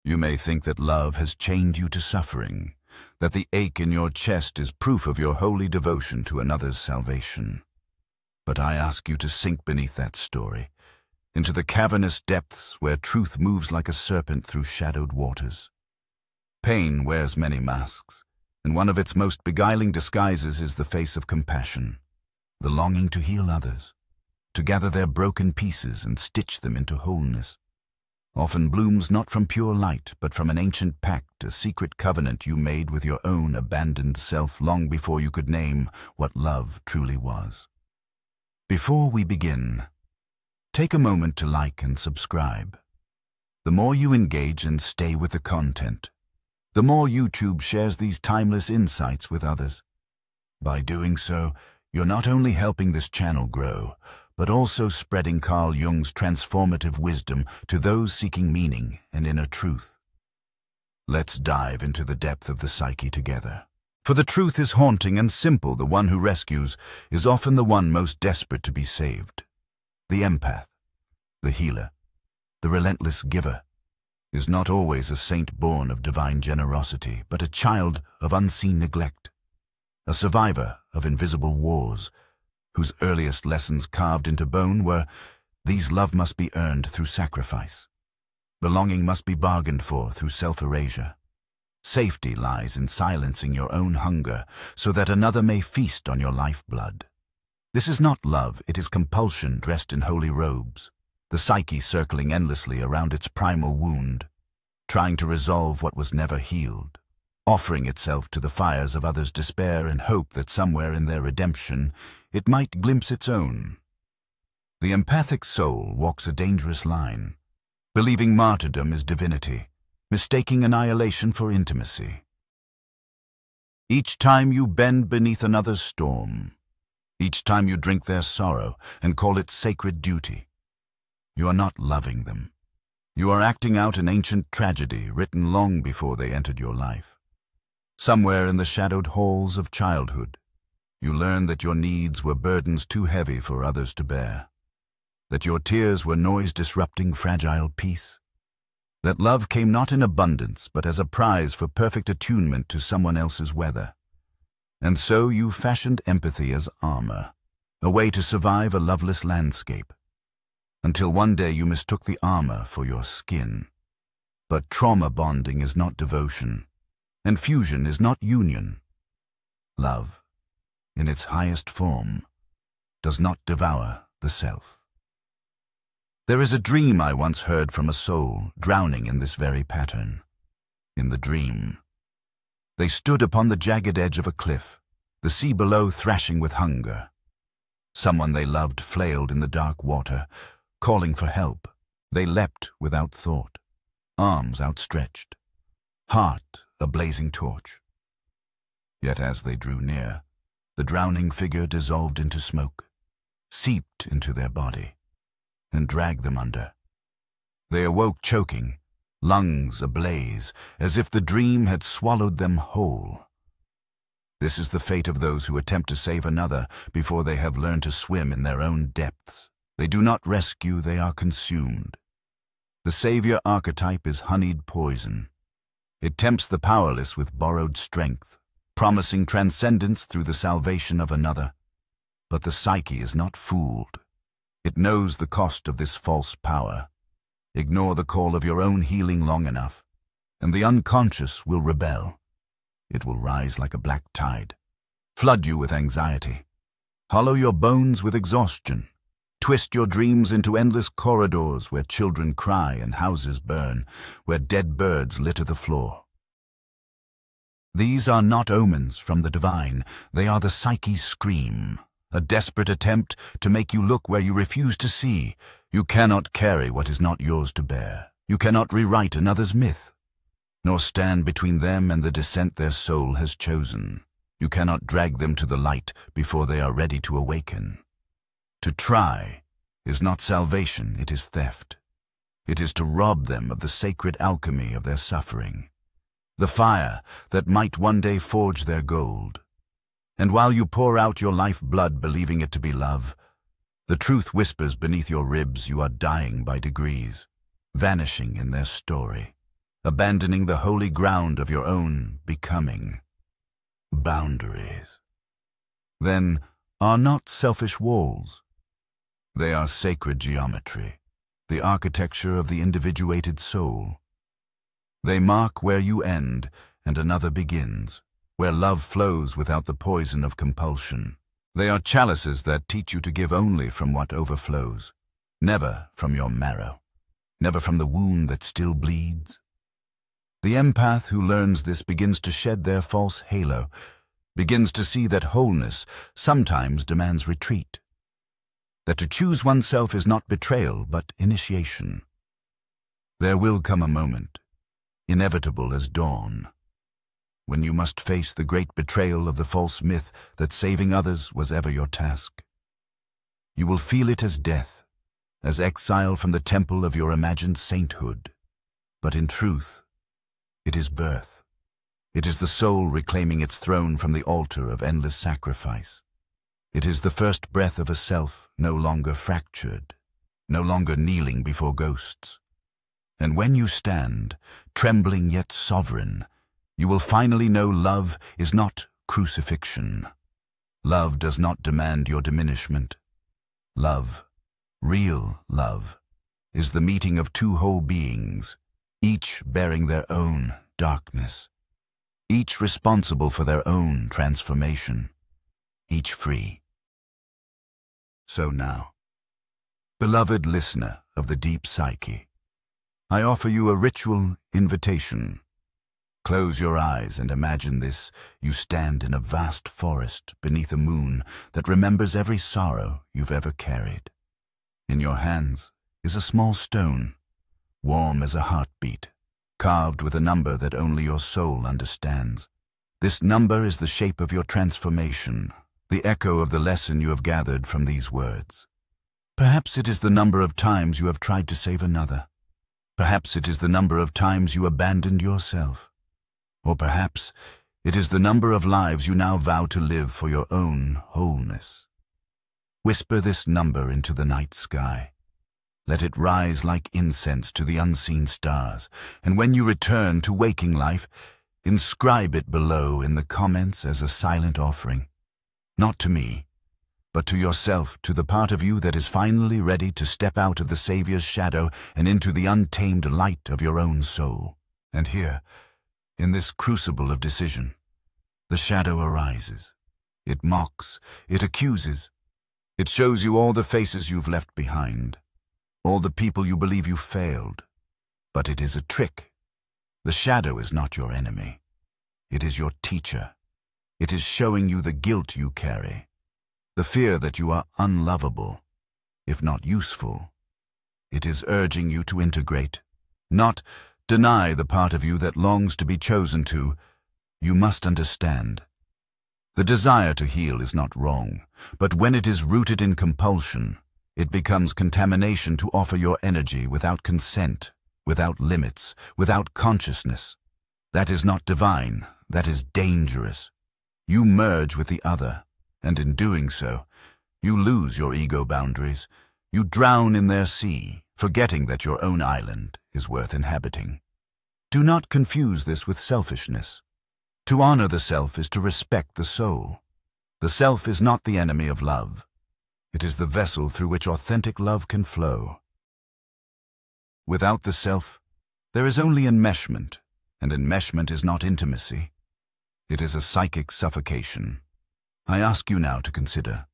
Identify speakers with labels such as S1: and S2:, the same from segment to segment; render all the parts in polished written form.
S1: You may think that love has chained you to suffering, that the ache in your chest is proof of your holy devotion to another's salvation. But I ask you to sink beneath that story, into the cavernous depths where truth moves like a serpent through shadowed waters. Pain wears many masks, and one of its most beguiling disguises is the face of compassion, the longing to heal others, to gather their broken pieces and stitch them into wholeness. Often blooms not from pure light, but from an ancient pact, a secret covenant you made with your own abandoned self long before you could name what love truly was. Before we begin, take a moment to like and subscribe. The more you engage and stay with the content, the more YouTube shares these timeless insights with others. By doing so, you're not only helping this channel grow, but also spreading Carl Jung's transformative wisdom to those seeking meaning and inner truth. Let's dive into the depth of the psyche together. For the truth is haunting and simple. The one who rescues is often the one most desperate to be saved. The empath, the healer, the relentless giver, is not always a saint born of divine generosity, but a child of unseen neglect, a survivor of invisible wars, whose earliest lessons carved into bone were, these love must be earned through sacrifice. Belonging must be bargained for through self-erasure. Safety lies in silencing your own hunger so that another may feast on your lifeblood. This is not love, it is compulsion dressed in holy robes, the psyche circling endlessly around its primal wound, trying to resolve what was never healed, offering itself to the fires of others' despair in hope that somewhere in their redemption it might glimpse its own. The empathic soul walks a dangerous line, believing martyrdom is divinity, mistaking annihilation for intimacy. Each time you bend beneath another's storm, each time you drink their sorrow and call it sacred duty, you are not loving them. You are acting out an ancient tragedy written long before they entered your life. Somewhere in the shadowed halls of childhood, you learned that your needs were burdens too heavy for others to bear, that your tears were noise-disrupting fragile peace, that love came not in abundance but as a prize for perfect attunement to someone else's weather. And so you fashioned empathy as armor, a way to survive a loveless landscape, until one day you mistook the armor for your skin. But trauma bonding is not devotion, and fusion is not union. Love, in its highest form, does not devour the self. There is a dream I once heard from a soul drowning in this very pattern. In the dream, they stood upon the jagged edge of a cliff, the sea below thrashing with hunger. Someone they loved flailed in the dark water, calling for help. They leapt without thought, arms outstretched, heart a blazing torch. Yet as they drew near, the drowning figure dissolved into smoke, seeped into their body, and dragged them under. They awoke choking, lungs ablaze, as if the dream had swallowed them whole. This is the fate of those who attempt to save another before they have learned to swim in their own depths. They do not rescue, they are consumed. The savior archetype is honeyed poison. It tempts the powerless with borrowed strength, promising transcendence through the salvation of another. But the psyche is not fooled. It knows the cost of this false power. Ignore the call of your own healing long enough, and the unconscious will rebel. It will rise like a black tide, flood you with anxiety, hollow your bones with exhaustion, twist your dreams into endless corridors where children cry and houses burn, where dead birds litter the floor. These are not omens from the divine, they are the psyche's scream. A desperate attempt to make you look where you refuse to see. You cannot carry what is not yours to bear. You cannot rewrite another's myth, nor stand between them and the descent their soul has chosen. You cannot drag them to the light before they are ready to awaken. To try is not salvation, it is theft. It is to rob them of the sacred alchemy of their suffering, the fire that might one day forge their gold. And while you pour out your life-blood believing it to be love, the truth whispers beneath your ribs you are dying by degrees, vanishing in their story. abandoning the holy ground of your own becoming. Boundaries, then, are not selfish walls. They are sacred geometry, the architecture of the individuated soul. They mark where you end and another begins, where love flows without the poison of compulsion. They are chalices that teach you to give only from what overflows, never from your marrow, never from the wound that still bleeds. The empath who learns this begins to shed their false halo, begins to see that wholeness sometimes demands retreat, that to choose oneself is not betrayal but initiation. There will come a moment, inevitable as dawn, when you must face the great betrayal of the false myth that saving others was ever your task. You will feel it as death, as exile from the temple of your imagined sainthood. But in truth, it is birth. It is the soul reclaiming its throne from the altar of endless sacrifice. It is the first breath of a self no longer fractured, no longer kneeling before ghosts. And when you stand, trembling yet sovereign, you will finally know love is not crucifixion. Love does not demand your diminishment. Love, real love, is the meeting of two whole beings, each bearing their own darkness, each responsible for their own transformation, each free. So now, beloved listener of the deep psyche, I offer you a ritual invitation. Close your eyes and imagine this. You stand in a vast forest beneath a moon that remembers every sorrow you've ever carried. In your hands is a small stone, warm as a heartbeat, carved with a number that only your soul understands. This number is the shape of your transformation, the echo of the lesson you have gathered from these words. Perhaps it is the number of times you have tried to save another. Perhaps it is the number of times you abandoned yourself. Or perhaps it is the number of lives you now vow to live for your own wholeness. Whisper this number into the night sky. Let it rise like incense to the unseen stars, and when you return to waking life, inscribe it below in the comments as a silent offering. Not to me, but to yourself, to the part of you that is finally ready to step out of the Savior's shadow and into the untamed light of your own soul. And here, in this crucible of decision, the shadow arises. It mocks, it accuses. It shows you all the faces you've left behind, all the people you believe you failed. But it is a trick. The shadow is not your enemy. It is your teacher. It is showing you the guilt you carry, the fear that you are unlovable, if not useful. It is urging you to integrate, not deny the part of you that longs to be chosen to. You must understand. The desire to heal is not wrong, but when it is rooted in compulsion, it becomes contamination to offer your energy without consent, without limits, without consciousness. That is not divine, that is dangerous. You merge with the other, and in doing so, you lose your ego boundaries. You drown in their sea, forgetting that your own island is worth inhabiting. Do not confuse this with selfishness. To honor the self is to respect the soul. The self is not the enemy of love. It is the vessel through which authentic love can flow. Without the self, there is only enmeshment, and enmeshment is not intimacy. It is a psychic suffocation. I ask you now to consider,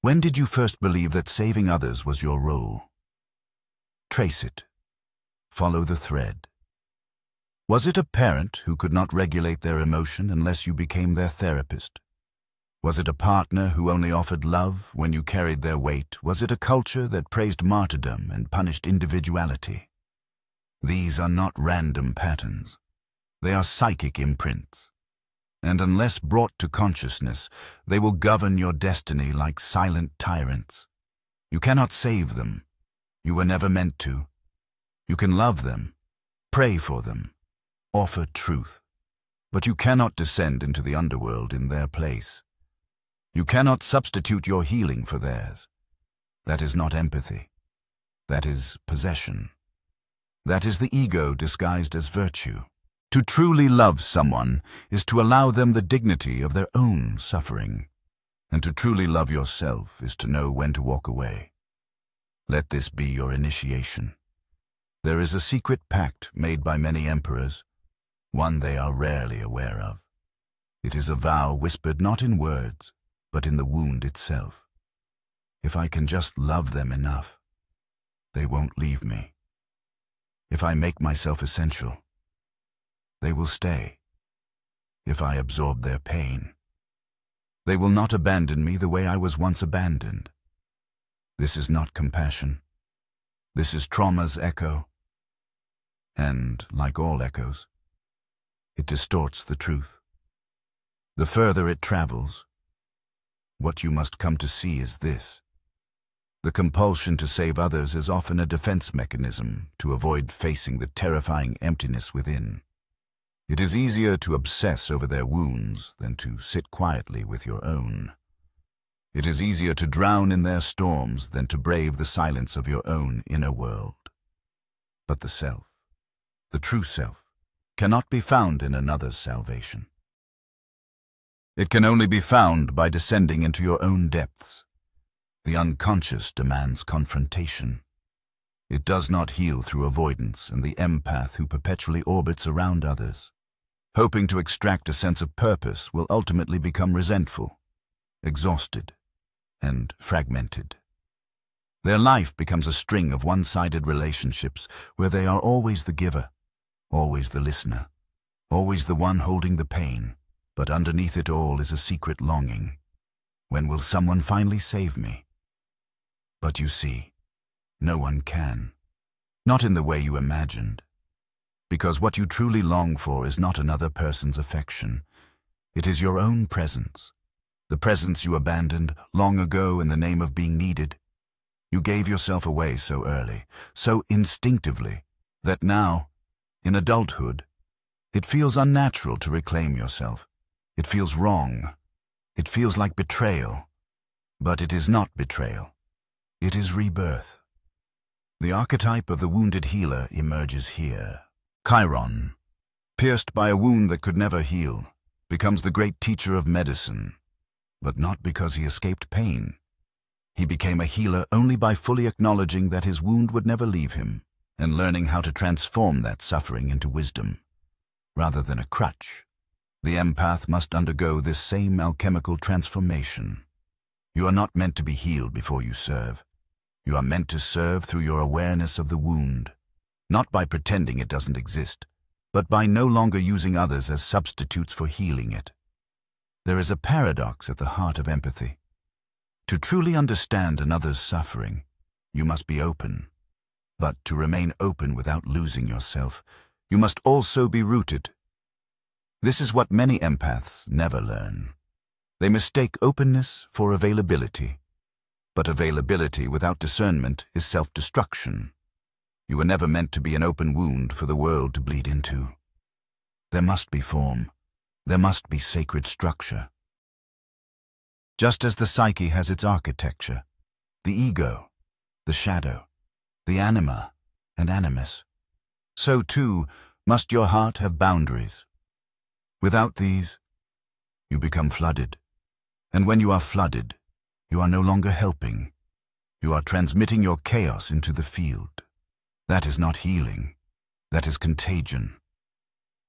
S1: when did you first believe that saving others was your role? Trace it. Follow the thread. Was it a parent who could not regulate their emotion unless you became their therapist? Was it a partner who only offered love when you carried their weight? Was it a culture that praised martyrdom and punished individuality? These are not random patterns. They are psychic imprints. And unless brought to consciousness, they will govern your destiny like silent tyrants. You cannot save them. You were never meant to. You can love them, pray for them, offer truth, but you cannot descend into the underworld in their place. You cannot substitute your healing for theirs. That is not empathy. That is possession. That is the ego disguised as virtue. To truly love someone is to allow them the dignity of their own suffering. And to truly love yourself is to know when to walk away. Let this be your initiation. There is a secret pact made by many emperors, one they are rarely aware of. It is a vow whispered not in words, but in the wound itself. If I can just love them enough, they won't leave me. If I make myself essential, they will stay. If I absorb their pain, they will not abandon me the way I was once abandoned. This is not compassion. This is trauma's echo. And, like all echoes, it distorts the truth. The further it travels, what you must come to see is this. The compulsion to save others is often a defense mechanism to avoid facing the terrifying emptiness within. It is easier to obsess over their wounds than to sit quietly with your own. It is easier to drown in their storms than to brave the silence of your own inner world. But the self, the true self, cannot be found in another's salvation. It can only be found by descending into your own depths. The unconscious demands confrontation. It does not heal through avoidance, and the empath who perpetually orbits around others, hoping to extract a sense of purpose, will ultimately become resentful, exhausted, and fragmented. Their life becomes a string of one-sided relationships where they are always the giver, always the listener, always the one holding the pain, but underneath it all is a secret longing. When will someone finally save me? But you see, no one can. Not in the way you imagined. Because what you truly long for is not another person's affection. It is your own presence. The presence you abandoned long ago in the name of being needed. You gave yourself away so early, so instinctively, that now, in adulthood, it feels unnatural to reclaim yourself. It feels wrong. It feels like betrayal. But it is not betrayal. It is rebirth. The archetype of the wounded healer emerges here. Chiron, pierced by a wound that could never heal, becomes the great teacher of medicine, but not because he escaped pain. He became a healer only by fully acknowledging that his wound would never leave him, and learning how to transform that suffering into wisdom, rather than a crutch. The empath must undergo this same alchemical transformation. You are not meant to be healed before you serve. You are meant to serve through your awareness of the wound, not by pretending it doesn't exist, but by no longer using others as substitutes for healing it. There is a paradox at the heart of empathy. To truly understand another's suffering, you must be open. But to remain open without losing yourself, you must also be rooted. This is what many empaths never learn. They mistake openness for availability. But availability without discernment is self-destruction. You were never meant to be an open wound for the world to bleed into. There must be form. There must be sacred structure. Just as the psyche has its architecture, the ego, the shadow, the anima and animus, so too must your heart have boundaries. Without these, you become flooded. And when you are flooded, you are no longer helping. You are transmitting your chaos into the field. That is not healing. That is contagion.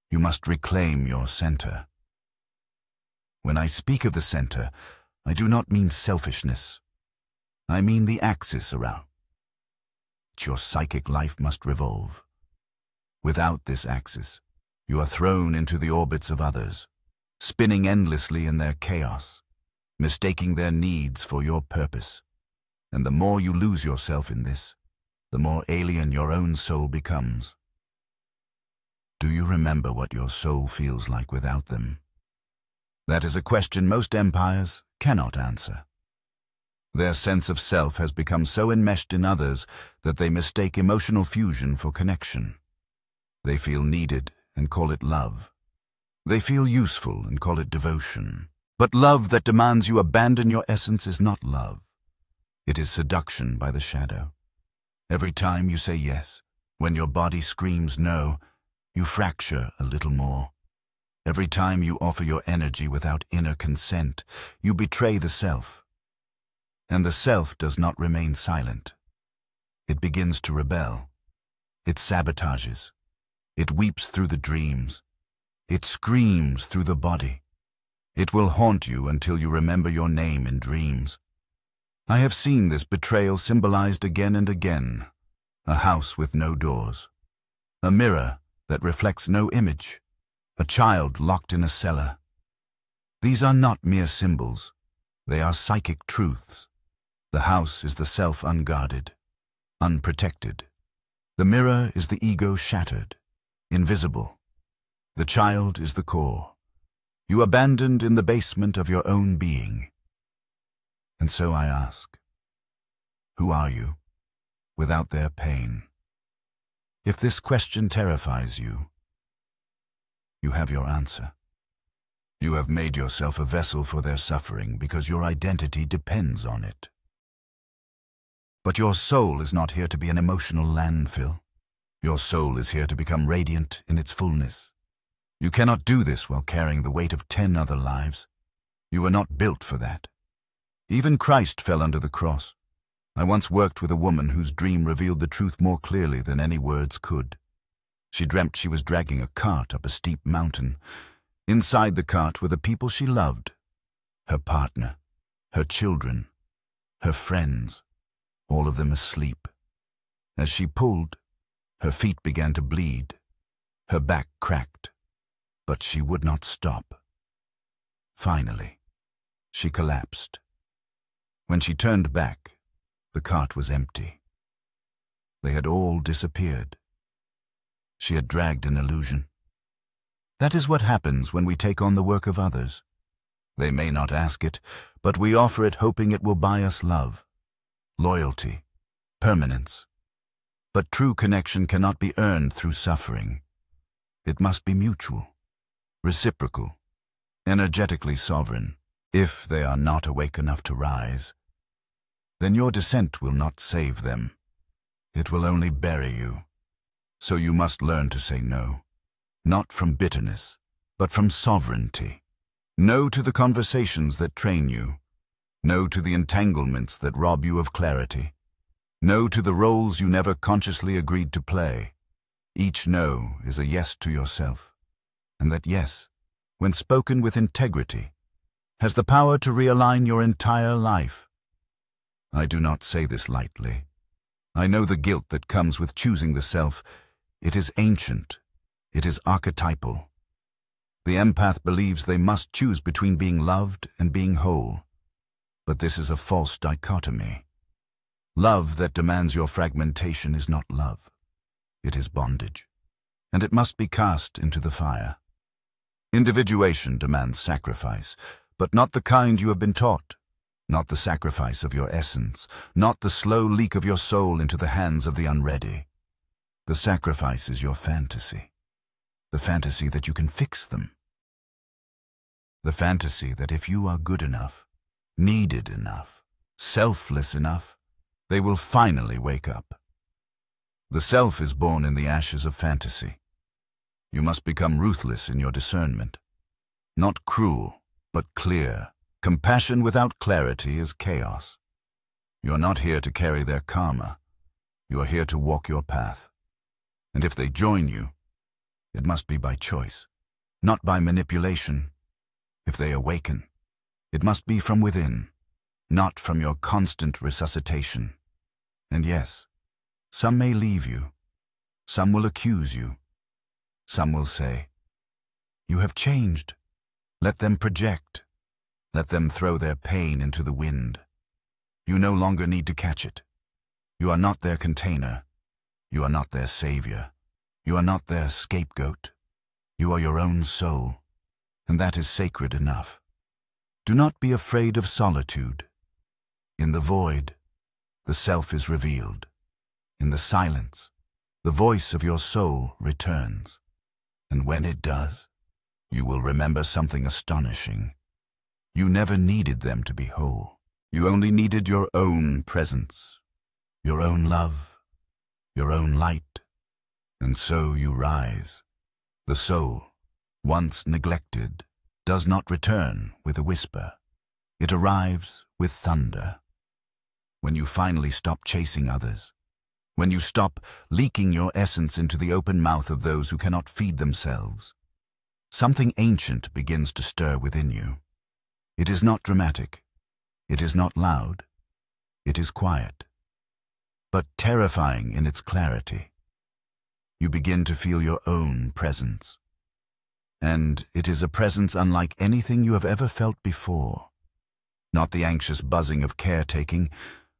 S1: You must reclaim your center. When I speak of the center, I do not mean selfishness. I mean the axis around which your psychic life must revolve. Without this axis, you are thrown into the orbits of others, spinning endlessly in their chaos, mistaking their needs for your purpose. And the more you lose yourself in this, the more alien your own soul becomes. Do you remember what your soul feels like without them? That is a question most empires cannot answer. Their sense of self has become so enmeshed in others that they mistake emotional fusion for connection. They feel needed and call it love. They feel useful and call it devotion. But love that demands you abandon your essence is not love. It is seduction by the shadow. Every time you say yes, When your body screams no, you fracture a little more. Every time you offer your energy without inner consent, you betray the self. And the self does not remain silent. It begins to rebel. It sabotages. It weeps through the dreams. It screams through the body. It will haunt you until you remember your name in dreams. I have seen this betrayal symbolized again and again. A house with no doors. A mirror that reflects no image. A child locked in a cellar. These are not mere symbols. They are psychic truths. The house is the self unguarded, unprotected. The mirror is the ego shattered, invisible. The child is the core. You abandoned in the basement of your own being. And so I ask, who are you without their pain? If this question terrifies you, you have your answer. You have made yourself a vessel for their suffering because your identity depends on it. But your soul is not here to be an emotional landfill. Your soul is here to become radiant in its fullness. You cannot do this while carrying the weight of 10 other lives. You were not built for that. Even Christ fell under the cross. I once worked with a woman whose dream revealed the truth more clearly than any words could. She dreamt she was dragging a cart up a steep mountain. Inside the cart were the people she loved, her partner, her children, her friends, all of them asleep. As she pulled, her feet began to bleed, her back cracked, but she would not stop. Finally, she collapsed. When she turned back, the cart was empty. They had all disappeared. She had dragged an illusion. That is what happens when we take on the work of others. They may not ask it, but we offer it hoping it will buy us love, loyalty, permanence. But true connection cannot be earned through suffering. It must be mutual, reciprocal, energetically sovereign. If they are not awake enough to rise, then your descent will not save them. It will only bury you. So you must learn to say no, not from bitterness, but from sovereignty. No to the conversations that train you. No to the entanglements that rob you of clarity. No to the roles you never consciously agreed to play. Each no is a yes to yourself. And that yes, when spoken with integrity, has the power to realign your entire life. I do not say this lightly. I know the guilt that comes with choosing the self. It is ancient. It is archetypal. The empath believes they must choose between being loved and being whole. But this is a false dichotomy. Love that demands your fragmentation is not love. It is bondage, and it must be cast into the fire. Individuation demands sacrifice, but not the kind you have been taught, not the sacrifice of your essence, not the slow leak of your soul into the hands of the unready. The sacrifice is your fantasy, the fantasy that you can fix them, the fantasy that if you are good enough, needed enough, selfless enough, they will finally wake up. The self is born in the ashes of fantasy. You must become ruthless in your discernment, not cruel, but clear. Compassion without clarity is chaos. You are not here to carry their karma. You are here to walk your path. And if they join you, it must be by choice, not by manipulation. If they awaken, it must be from within, not from your constant resuscitation. And yes, some may leave you. Some will accuse you. Some will say, "You have changed." Let them project. Let them throw their pain into the wind. You no longer need to catch it. You are not their container. You are not their savior. You are not their scapegoat. You are your own soul, and that is sacred enough. Do not be afraid of solitude. In the void, the self is revealed. In the silence, the voice of your soul returns. And when it does, you will remember something astonishing. You never needed them to be whole. You only needed your own presence, your own love, your own light, And so you rise. The soul, once neglected, does not return with a whisper. It arrives with thunder. When you finally stop chasing others, when you stop leaking your essence into the open mouth of those who cannot feed themselves, something ancient begins to stir within you. It is not dramatic. It is not loud. It is quiet, but terrifying in its clarity. You begin to feel your own presence. And it is a presence unlike anything you have ever felt before. Not the anxious buzzing of caretaking,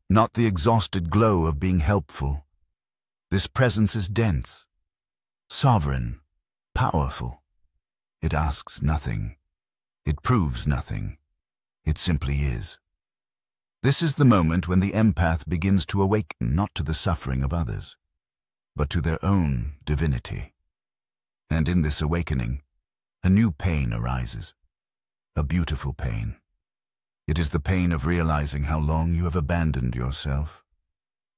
S1: not the exhausted glow of being helpful. This presence is dense, sovereign, powerful. It asks nothing. It proves nothing. It simply is. This is the moment when the empath begins to awaken not to the suffering of others, but to their own divinity. And in this awakening, a new pain arises, a beautiful pain. It is the pain of realizing how long you have abandoned yourself,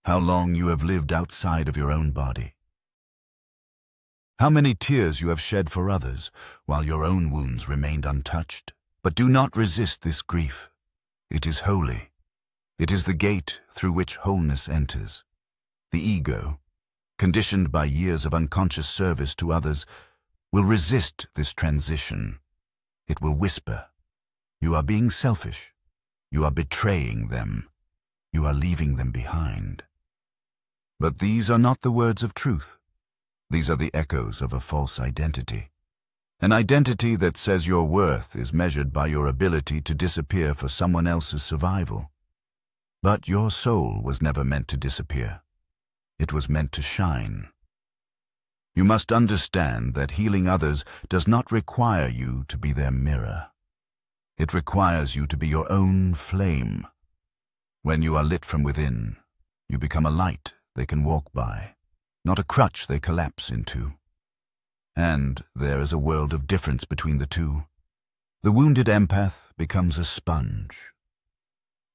S1: how long you have lived outside of your own body. How many tears you have shed for others, while your own wounds remained untouched. But do not resist this grief. It is holy. It is the gate through which wholeness enters. The ego, conditioned by years of unconscious service to others, will resist this transition. It will whisper, "You are being selfish. You are betraying them. You are leaving them behind." But these are not the words of truth. These are the echoes of a false identity. An identity that says your worth is measured by your ability to disappear for someone else's survival. But your soul was never meant to disappear. It was meant to shine. You must understand that healing others does not require you to be their mirror. It requires you to be your own flame. When you are lit from within, you become a light they can walk by, not a crutch they collapse into. And there is a world of difference between the two. The wounded empath becomes a sponge.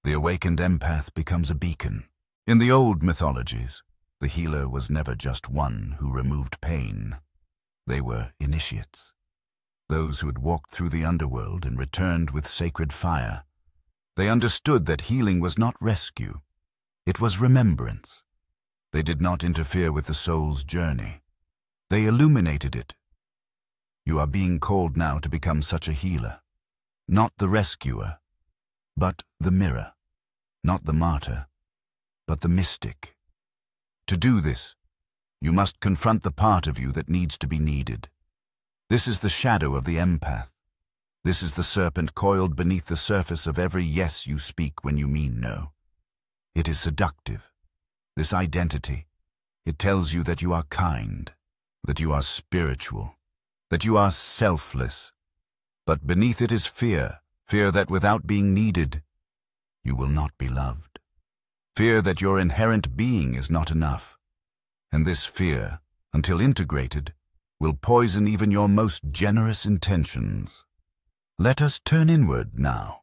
S1: The awakened empath becomes a beacon. In the old mythologies, the healer was never just one who removed pain. They were initiates, those who had walked through the underworld and returned with sacred fire. They understood that healing was not rescue. It was remembrance. They did not interfere with the soul's journey. They illuminated it. You are being called now to become such a healer, not the rescuer, but the mirror, not the martyr, but the mystic. To do this, you must confront the part of you that needs to be needed. This is the shadow of the empath. This is the serpent coiled beneath the surface of every yes you speak when you mean no. It is seductive, this identity. It tells you that you are kind, that you are spiritual, that you are selfless. But beneath it is fear, fear that without being needed, you will not be loved. Fear that your inherent being is not enough. And this fear, until integrated, will poison even your most generous intentions. Let us turn inward now.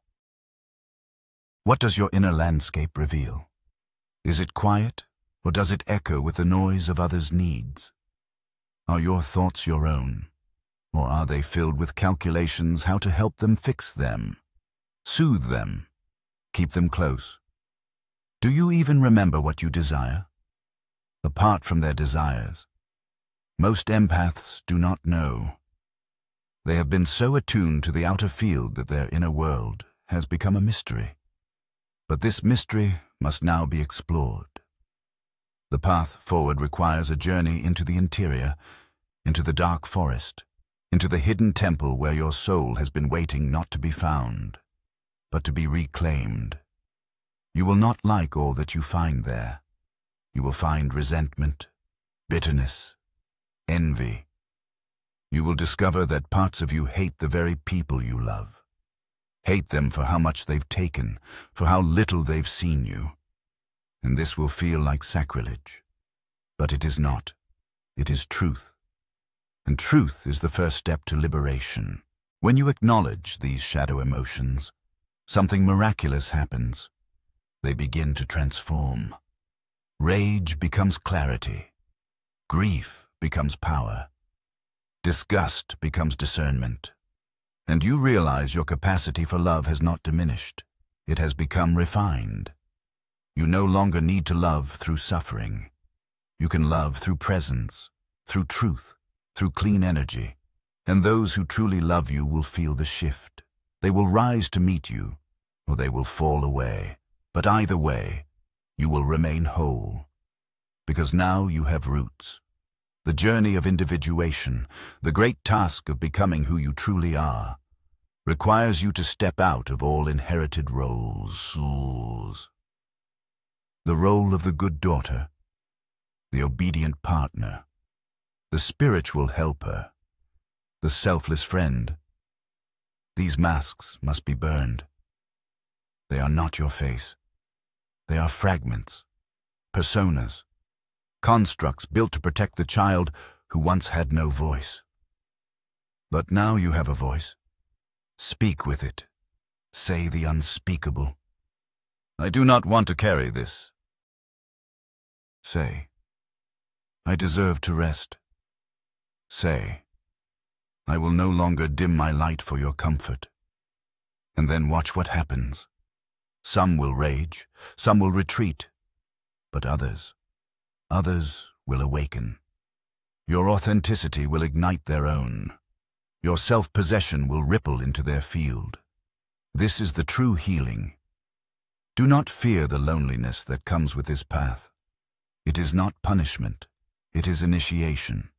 S1: What does your inner landscape reveal? Is it quiet, or does it echo with the noise of others' needs? Are your thoughts your own, or are they filled with calculations how to help them fix them, soothe them, keep them close? Do you even remember what you desire? Apart from their desires, most empaths do not know. They have been so attuned to the outer field that their inner world has become a mystery. But this mystery must now be explored. The path forward requires a journey into the interior, into the dark forest, into the hidden temple where your soul has been waiting not to be found, but to be reclaimed. You will not like all that you find there. You will find resentment, bitterness, envy. You will discover that parts of you hate the very people you love. Hate them for how much they've taken, for how little they've seen you. And this will feel like sacrilege. But it is not. It is truth. And truth is the first step to liberation. When you acknowledge these shadow emotions, something miraculous happens. They begin to transform. Rage becomes clarity. Grief becomes power. Disgust becomes discernment. And you realize your capacity for love has not diminished. It has become refined. You no longer need to love through suffering. You can love through presence, through truth, through clean energy. And those who truly love you will feel the shift. They will rise to meet you, or they will fall away. But either way, you will remain whole. Because now you have roots. The journey of individuation, the great task of becoming who you truly are, requires you to step out of all inherited roles. The role of the good daughter, the obedient partner, the spiritual helper, the selfless friend. These masks must be burned. They are not your face. They are fragments, personas, constructs built to protect the child who once had no voice. But now you have a voice. Speak with it. Say the unspeakable. I do not want to carry this. Say, I deserve to rest. Say, I will no longer dim my light for your comfort. And then watch what happens. Some will rage, some will retreat, but others will awaken. Your authenticity will ignite their own. Your self-possession will ripple into their field. This is the true healing. Do not fear the loneliness that comes with this path. It is not punishment. It is initiation.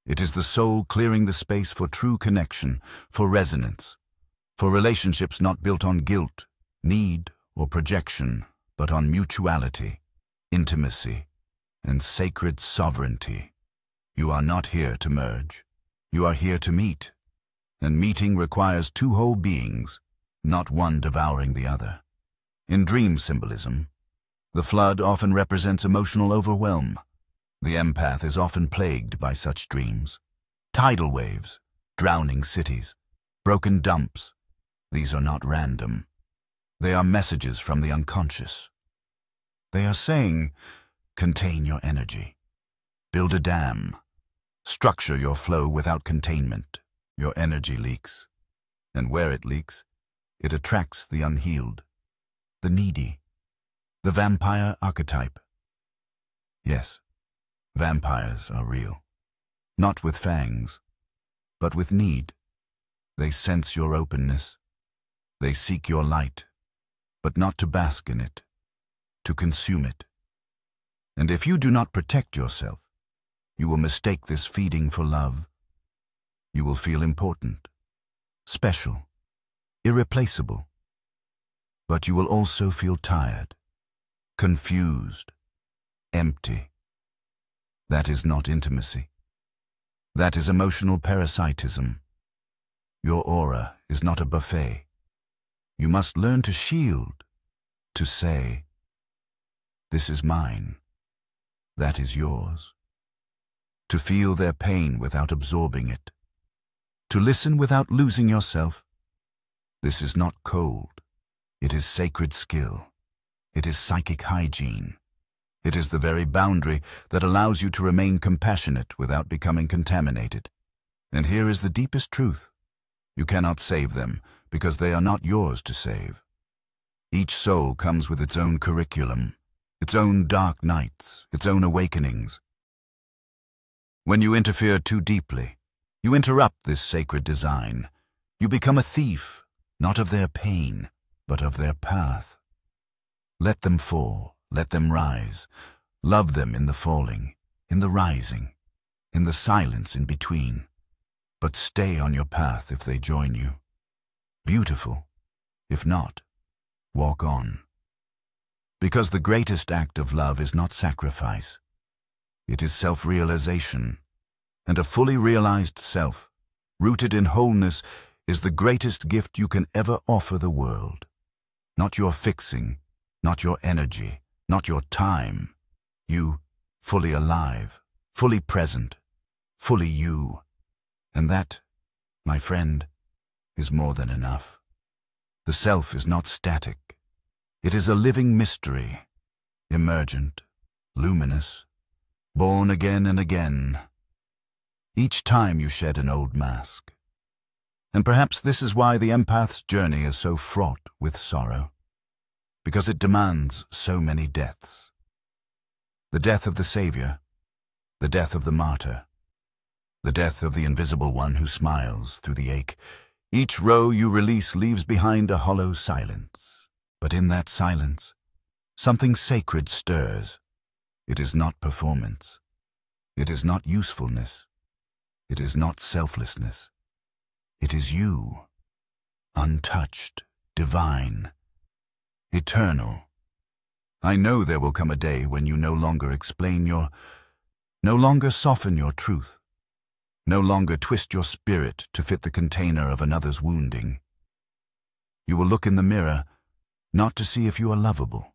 S1: It is the soul clearing the space for true connection, for resonance, for relationships not built on guilt, need, or projection, but on mutuality, intimacy, and sacred sovereignty. You are not here to merge. You are here to meet. And meeting requires two whole beings, not one devouring the other. In dream symbolism, the flood often represents emotional overwhelm. The empath is often plagued by such dreams. Tidal waves, drowning cities, broken dumps. These are not random. They are messages from the unconscious. They are saying, contain your energy. Build a dam. Structure your flow without containment. Your energy leaks. And where it leaks, it attracts the unhealed, the needy, the vampire archetype. Yes, vampires are real. Not with fangs, but with need. They sense your openness. They seek your light, but not to bask in it, to consume it. And if you do not protect yourself, you will mistake this feeding for love. You will feel important, special, irreplaceable. But you will also feel tired, confused, empty. That is not intimacy. That is emotional parasitism. Your aura is not a buffet. You must learn to shield, to say, this is mine, that is yours. To feel their pain without absorbing it. To listen without losing yourself. This is not cold. It is sacred skill. It is psychic hygiene. It is the very boundary that allows you to remain compassionate without becoming contaminated. And here is the deepest truth. You cannot save them because they are not yours to save. Each soul comes with its own curriculum, its own dark nights, its own awakenings. When you interfere too deeply, you interrupt this sacred design. You become a thief, not of their pain, but of their path. Let them fall, let them rise. Love them in the falling, in the rising, in the silence in between. But stay on your path if they join you. Beautiful. If not, walk on. Because the greatest act of love is not sacrifice. It is self-realization. And a fully realized self, rooted in wholeness, is the greatest gift you can ever offer the world. Not your fixing, not your energy, not your time. You, fully alive, fully present, fully you. And that, my friend, is more than enough. The self is not static. It is a living mystery, emergent, luminous, born again and again, each time you shed an old mask. And perhaps this is why the empath's journey is so fraught with sorrow, because it demands so many deaths. The death of the Savior, the death of the martyr, the death of the invisible one who smiles through the ache. Each row you release leaves behind a hollow silence. But in that silence, something sacred stirs. It is not performance. It is not usefulness. It is not selflessness. It is you, untouched, divine, eternal. I know there will come a day when you no longer no longer soften your truth, no longer twist your spirit to fit the container of another's wounding. You will look in the mirror, not to see if you are lovable,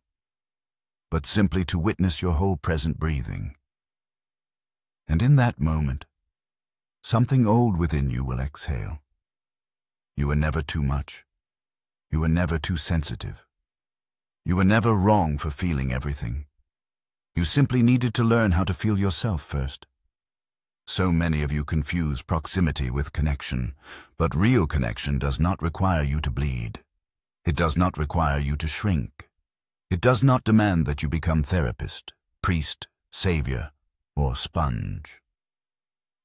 S1: but simply to witness your whole present breathing. And in that moment, something old within you will exhale. You were never too much. You were never too sensitive. You were never wrong for feeling everything. You simply needed to learn how to feel yourself first. So many of you confuse proximity with connection, but real connection does not require you to bleed. It does not require you to shrink. It does not demand that you become therapist, priest, savior, or sponge.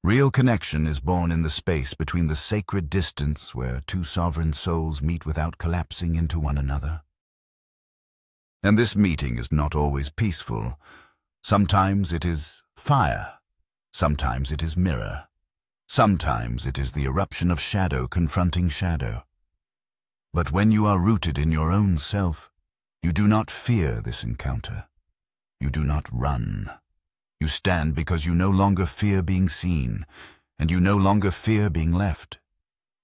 S1: Real connection is born in the space between the sacred distance where two sovereign souls meet without collapsing into one another. And this meeting is not always peaceful. Sometimes it is fire. Sometimes it is mirror. Sometimes it is the eruption of shadow confronting shadow. But when you are rooted in your own self, you do not fear this encounter. You do not run. You stand because you no longer fear being seen, and you no longer fear being left.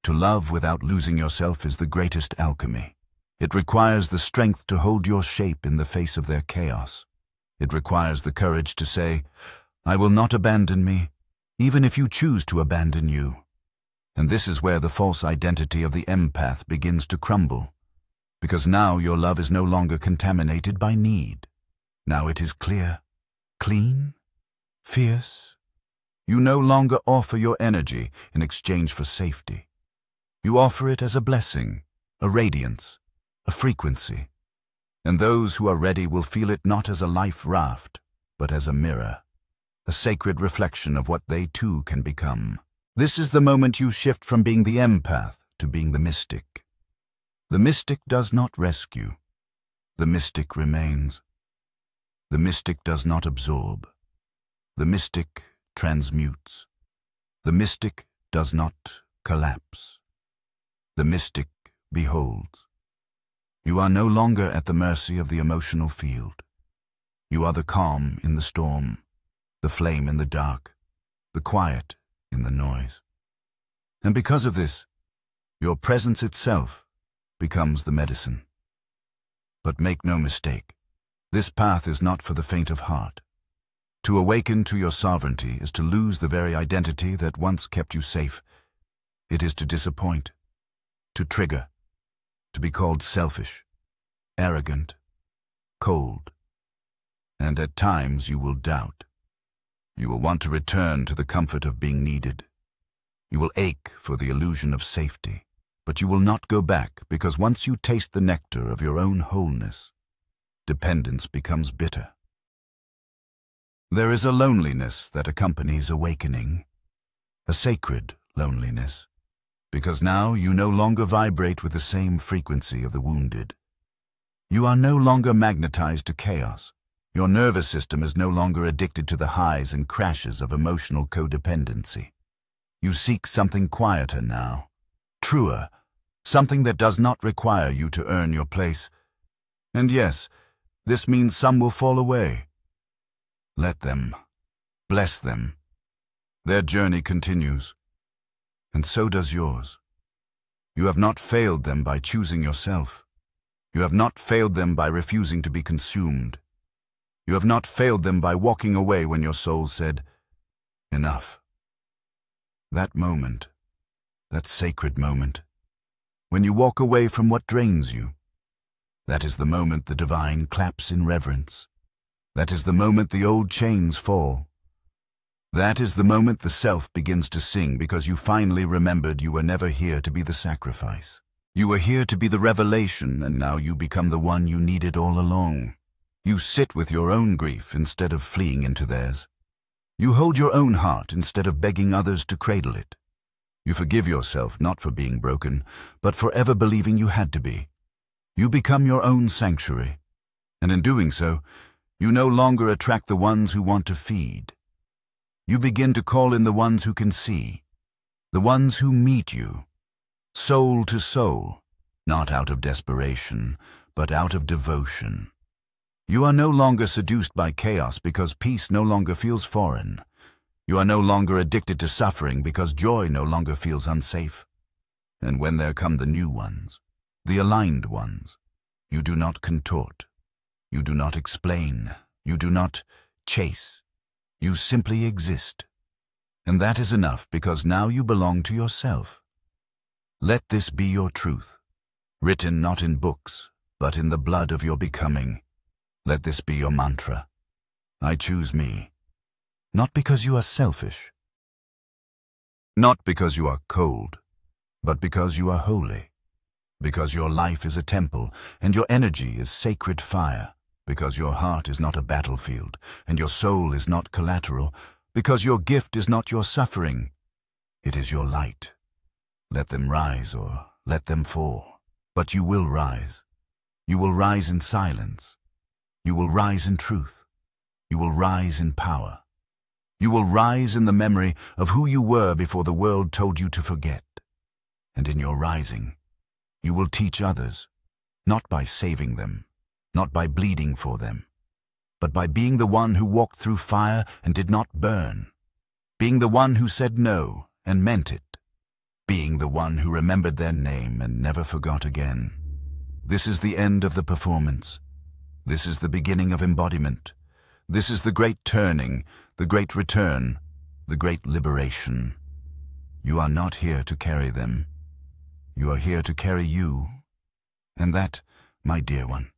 S1: To love without losing yourself is the greatest alchemy. It requires the strength to hold your shape in the face of their chaos. It requires the courage to say, I will not abandon me, even if you choose to abandon you. And this is where the false identity of the empath begins to crumble, because now your love is no longer contaminated by need. Now it is clear, clean, fierce. You no longer offer your energy in exchange for safety. You offer it as a blessing, a radiance, a frequency. And those who are ready will feel it not as a life raft, but as a mirror, a sacred reflection of what they too can become. This is the moment you shift from being the empath to being the mystic. The mystic does not rescue. The mystic remains. The mystic does not absorb. The mystic transmutes. The mystic does not collapse. The mystic beholds. You are no longer at the mercy of the emotional field. You are the calm in the storm, the flame in the dark, the quiet in the noise. And because of this, your presence itself becomes the medicine. But make no mistake, this path is not for the faint of heart. To awaken to your sovereignty is to lose the very identity that once kept you safe. It is to disappoint, to trigger, to be called selfish, arrogant, cold. And at times you will doubt. You will want to return to the comfort of being needed. You will ache for the illusion of safety, but you will not go back because once you taste the nectar of your own wholeness, dependence becomes bitter. There is a loneliness that accompanies awakening, a sacred loneliness, because now you no longer vibrate with the same frequency of the wounded. You are no longer magnetized to chaos. Your nervous system is no longer addicted to the highs and crashes of emotional codependency. You seek something quieter now, truer, something that does not require you to earn your place. And yes, this means some will fall away. Let them. Bless them. Their journey continues, and so does yours. You have not failed them by choosing yourself. You have not failed them by refusing to be consumed. You have not failed them by walking away when your soul said, enough. That moment, that sacred moment, when you walk away from what drains you, that is the moment the divine claps in reverence. That is the moment the old chains fall. That is the moment the self begins to sing because you finally remembered you were never here to be the sacrifice. You were here to be the revelation, and now you become the one you needed all along. You sit with your own grief instead of fleeing into theirs. You hold your own heart instead of begging others to cradle it. You forgive yourself not for being broken, but for ever believing you had to be. You become your own sanctuary, and in doing so, you no longer attract the ones who want to feed. You begin to call in the ones who can see, the ones who meet you, soul to soul, not out of desperation, but out of devotion. You are no longer seduced by chaos because peace no longer feels foreign. You are no longer addicted to suffering because joy no longer feels unsafe. And when there come the new ones, the aligned ones, you do not contort, you do not explain, you do not chase. You simply exist. And that is enough because now you belong to yourself. Let this be your truth, written not in books, but in the blood of your becoming. Let this be your mantra. I choose me. Not because you are selfish, not because you are cold, but because you are holy, because your life is a temple and your energy is sacred fire, because your heart is not a battlefield and your soul is not collateral, because your gift is not your suffering, it is your light. Let them rise or let them fall, but you will rise. You will rise in silence. You will rise in truth. You will rise in power. You will rise in the memory of who you were before the world told you to forget. And in your rising, you will teach others, not by saving them, not by bleeding for them, but by being the one who walked through fire and did not burn, being the one who said no and meant it, being the one who remembered their name and never forgot again. This is the end of the performance. This is the beginning of embodiment. This is the great turning, the great return, the great liberation. You are not here to carry them. You are here to carry you. And that, my dear one,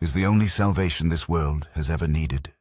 S1: is the only salvation this world has ever needed.